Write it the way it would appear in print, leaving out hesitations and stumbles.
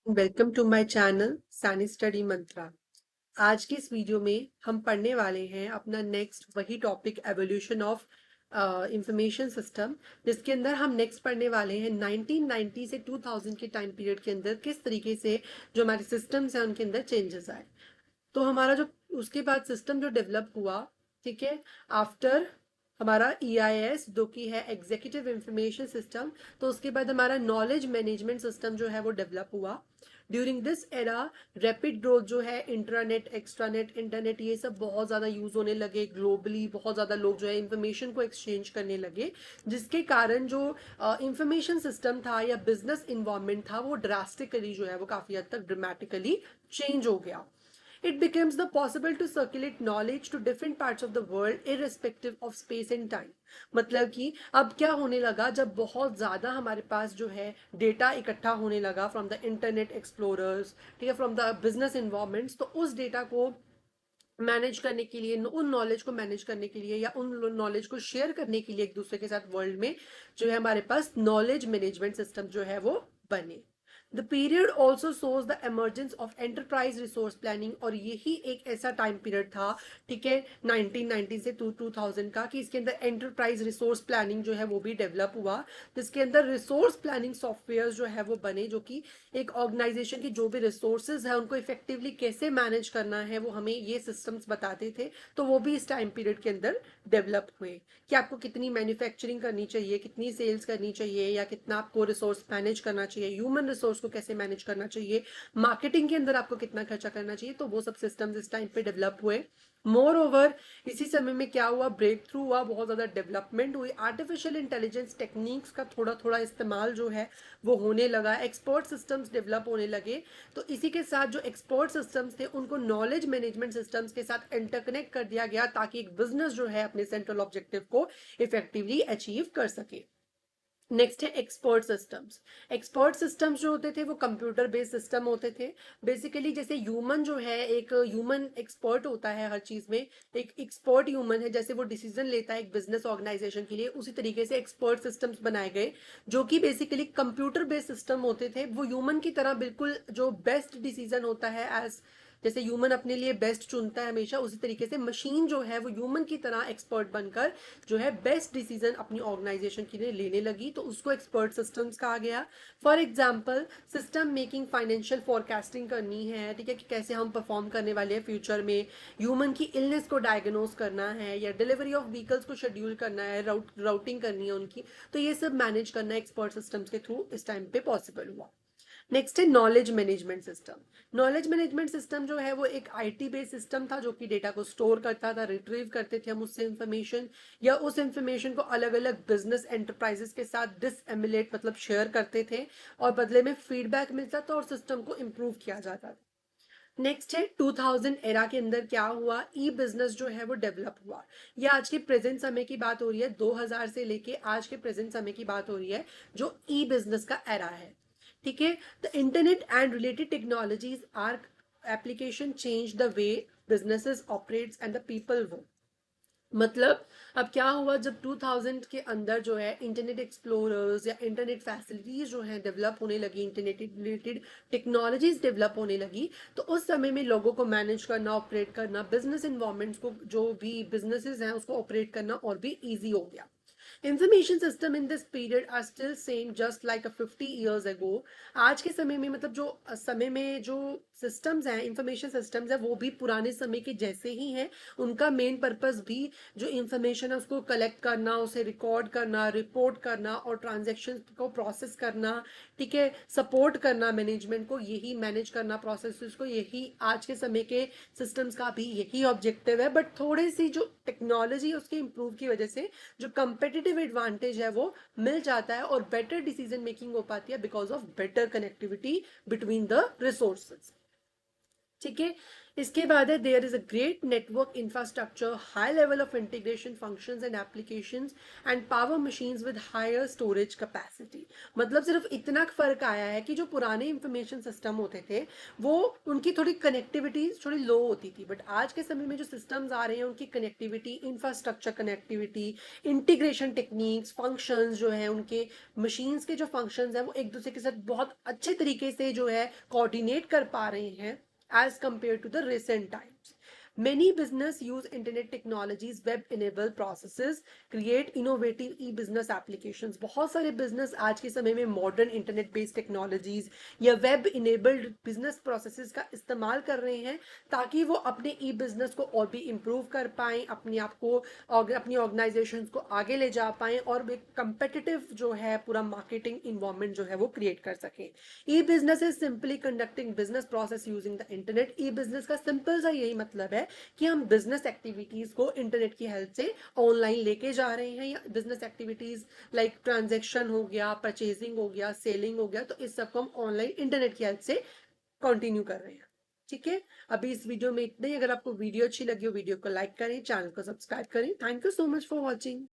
Welcome to my channel Saini study mantra. आज की इस वीडियो में हम पढ़ने वाले हैं अपना नेक्स्ट वही topic evolution of information system, जिसके अंदर हम नेक्स्ट पढ़ने वाले हैं 1990 से 2000 के टाइम पीरियड के अंदर किस तरीके से जो हमारे सिस्टम्स हैं उनके अंदर चेंजेस आए। तो हमारा जो उसके बाद सिस्टम जो डेवलप हुआ, ठीक है, आफ्टर हमारा EIS जो कि है एग्जीक्यूटिव इंफॉर्मेशन सिस्टम, तो उसके बाद हमारा नॉलेज मैनेजमेंट सिस्टम जो है वो डेवलप हुआ। During this era rapid growth जो है इंट्रानेट एक्सट्रानेट इंटरनेट ये सब बहुत ज़्यादा यूज़ होने लगे ग्लोबली। बहुत ज़्यादा लोग जो है इंफॉर्मेशन को एक्सचेंज करने लगे, जिसके कारण जो इंफॉर्मेशन सिस्टम था या बिजनेस इन्वायरमेंट था वो ड्रास्टिकली जो है वो काफ़ी हद तक ड्रामेटिकली चेंज हो गया। It becomes the possible to circulate knowledge to different parts of the world irrespective of space and time। मतलब कि अब क्या होने लगा, जब बहुत ज़्यादा हमारे पास जो है डेटा इकट्ठा होने लगा फ्रॉम द इंटरनेट एक्सप्लोरर्स, ठीक है, फ्रॉम द बिजनेस इन्वायरमेंट्स, तो उस डेटा को मैनेज करने के लिए, उन नॉलेज को मैनेज करने के लिए या उन नॉलेज को शेयर करने के लिए एक दूसरे के साथ वर्ल्ड में जो है हमारे पास नॉलेज मैनेजमेंट सिस्टम जो है वो बने। The period also shows the emergence of enterprise resource planning, और यही एक ऐसा टाइम पीरियड था, ठीक है, 1990 से 2000 का, कि इसके अंदर एंटरप्राइज रिसोर्स प्लानिंग जो है वो भी डेवलप हुआ, जिसके अंदर रिसोर्स प्लानिंग सॉफ्टवेयर जो है वो बने, जो कि एक ऑर्गेनाइजेशन की जो भी रिसोर्सेज है उनको इफेक्टिवली कैसे मैनेज करना है वो हमें ये सिस्टम्स बताते थे। तो वो भी इस टाइम पीरियड के अंदर डेवलप हुए कि आपको कितनी मैन्युफैक्चरिंग करनी चाहिए, कितनी सेल्स करनी चाहिए, या कितना आपको रिसोर्स मैनेज करना चाहिए, ह्यूमन रिसोर्स को कैसे मैनेज करना चाहिए, मार्केटिंग के अंदर आपको कितना खर्चा करना चाहिए। तो वो सब सिस्टम्स इस टाइम पे डेवलप हुए। मोर ओवर इसी समय में क्या हुआ, ब्रेक थ्रू हुआ, बहुत ज़्यादा डेवलपमेंट हुई, आर्टिफिशियल इंटेलिजेंस टेक्निक्स का थोड़ा थोड़ा इस्तेमाल जो है वो होने लगा, एक्सपर्ट सिस्टम्स डेवलप होने लगे। तो इसी के साथ जो एक्सपर्ट सिस्टम्स थे उनको नॉलेज मैनेजमेंट सिस्टम्स के साथ इंटरकनेक्ट कर दिया गया, ताकि एक बिजनेस जो है अपने सेंट्रल ऑब्जेक्टिव को इफेक्टिवली अचीव कर सके। नेक्स्ट है एक्सपर्ट सिस्टम्स। एक्सपर्ट सिस्टम्स जो होते थे वो कंप्यूटर बेस्ड सिस्टम होते थे। बेसिकली जैसे ह्यूमन जो है, एक ह्यूमन एक्सपर्ट होता है हर चीज में, एक एक्सपर्ट ह्यूमन है, जैसे वो डिसीजन लेता है एक बिजनेस ऑर्गेनाइजेशन के लिए, उसी तरीके से एक्सपर्ट सिस्टम्स बनाए गए जो कि बेसिकली कंप्यूटर बेस्ड सिस्टम होते थे। वो ह्यूमन की तरह बिल्कुल जो बेस्ट डिसीजन होता है, एज जैसे ह्यूमन अपने लिए बेस्ट चुनता है हमेशा, उसी तरीके से मशीन जो है वो ह्यूमन की तरह एक्सपर्ट बनकर जो है बेस्ट डिसीजन अपनी ऑर्गेनाइजेशन के लिए लेने लगी, तो उसको एक्सपर्ट सिस्टम्स कहा गया। For example system making financial forecasting करनी है, ठीक है, कि कैसे हम परफॉर्म करने वाले हैं फ्यूचर में, ह्यूमन की इलनेस को डायग्नोज करना है, या डिलीवरी ऑफ व्हीकल्स को शेड्यूल करना है, राउटिंग करनी है उनकी। तो ये सब मैनेज करना एक्सपर्ट सिस्टम्स के थ्रू इस टाइम पे पॉसिबल हुआ। नेक्स्ट है knowledge management system. Knowledge management system जो है वो एक IT बेस्ड सिस्टम था, जो कि डेटा को स्टोर करता था, रिट्रीव करते थे हम उससे इंफॉर्मेशन, या उस इंफॉर्मेशन को अलग अलग बिजनेस एंटरप्राइजेस के साथ डिसएमिलेट मतलब शेयर करते थे, और बदले में फीडबैक मिलता था और सिस्टम को इम्प्रूव किया जाता था। नेक्स्ट है 2000 एरा के अंदर क्या हुआ, ई बिजनेस जो है वो डेवलप हुआ। ये आज के प्रेजेंट समय की बात हो रही है, 2000 से लेके आज के प्रेजेंट समय की बात हो रही है, जो ई बिजनेस का एरा है, ठीक है। The internet and related technologies are application change the way businesses operates and the people work. मतलब अब क्या हुआ, जब 2000 के अंदर जो है इंटरनेट एक्सप्लोरर्स या इंटरनेट फैसिलिटीज जो है डेवलप होने लगी, इंटरनेट रिलेटेड टेक्नोलॉजीज डेवलप होने लगी, तो उस समय में लोगों को मैनेज करना, ऑपरेट करना, बिजनेस इन्वायरमेंट्स को, जो भी बिजनेसेस हैं उसको ऑपरेट करना और भी ईजी हो गया। Information system in this period are still same just like a 50 years ago। आज के समय में मतलब जो समय में जो सिस्टम्स हैं, इंफॉर्मेशन सिस्टम्स है, वो भी पुराने समय के जैसे ही हैं। उनका मेन पर्पस भी जो इंफॉर्मेशन है उसको कलेक्ट करना, उसे रिकॉर्ड करना, रिपोर्ट करना और ट्रांजेक्शन को प्रोसेस करना, ठीक है, सपोर्ट करना मैनेजमेंट को, यही मैनेज करना प्रोसेस को, यही आज के समय के सिस्टम्स का भी यही ऑब्जेक्टिव है। बट थोड़ी सी जो टेक्नोलॉजी है उसके इम्प्रूव की वजह से जो कंपेटिटिव एडवांटेज है वो मिल जाता है, और बेटर डिसीजन मेकिंग हो पाती है because of better connectivity between the resources. ठीक है। इसके बाद है there is a great network infrastructure, high level of integration functions and applications and power machines with higher storage capacity. मतलब सिर्फ इतना फर्क आया है कि जो पुराने इंफॉर्मेशन सिस्टम होते थे वो उनकी थोड़ी कनेक्टिविटी थोड़ी लो होती थी, बट आज के समय में जो सिस्टम्स आ रहे हैं उनकी connectivity, infrastructure connectivity, integration techniques, functions जो है उनके मशीन्स के जो फंक्शंस हैं वो एक दूसरे के साथ बहुत अच्छे तरीके से जो है कोऑर्डिनेट कर पा रहे हैं as compared to the recent times. Many business use internet technologies, web enabled processes, create innovative e-business applications. बहुत सारे business आज के समय में modern internet based technologies या web enabled business processes का इस्तेमाल कर रहे हैं ताकि वो अपने e-business को और भी improve कर पाएं, अपने आप को और अपनी organizations को आगे ले जा पाएं और एक competitive जो है पूरा marketing environment जो है वो create कर सकें. E-business is simply conducting business process using the internet. E-business का simple सा यही मतलब है कि हम बिजनेस एक्टिविटीज को इंटरनेट की हेल्प से ऑनलाइन लेके जा रहे हैं, या बिजनेस एक्टिविटीज लाइक ट्रांजैक्शन हो गया, परचेजिंग हो गया, सेलिंग हो गया, तो इस सबको हम ऑनलाइन इंटरनेट की हेल्प से कंटिन्यू कर रहे हैं. ठीक है, अभी इस वीडियो में इतना ही. अगर आपको वीडियो अच्छी लगी हो वीडियो को लाइक करें, चैनल को सब्सक्राइब करें. Thank you so much for watching.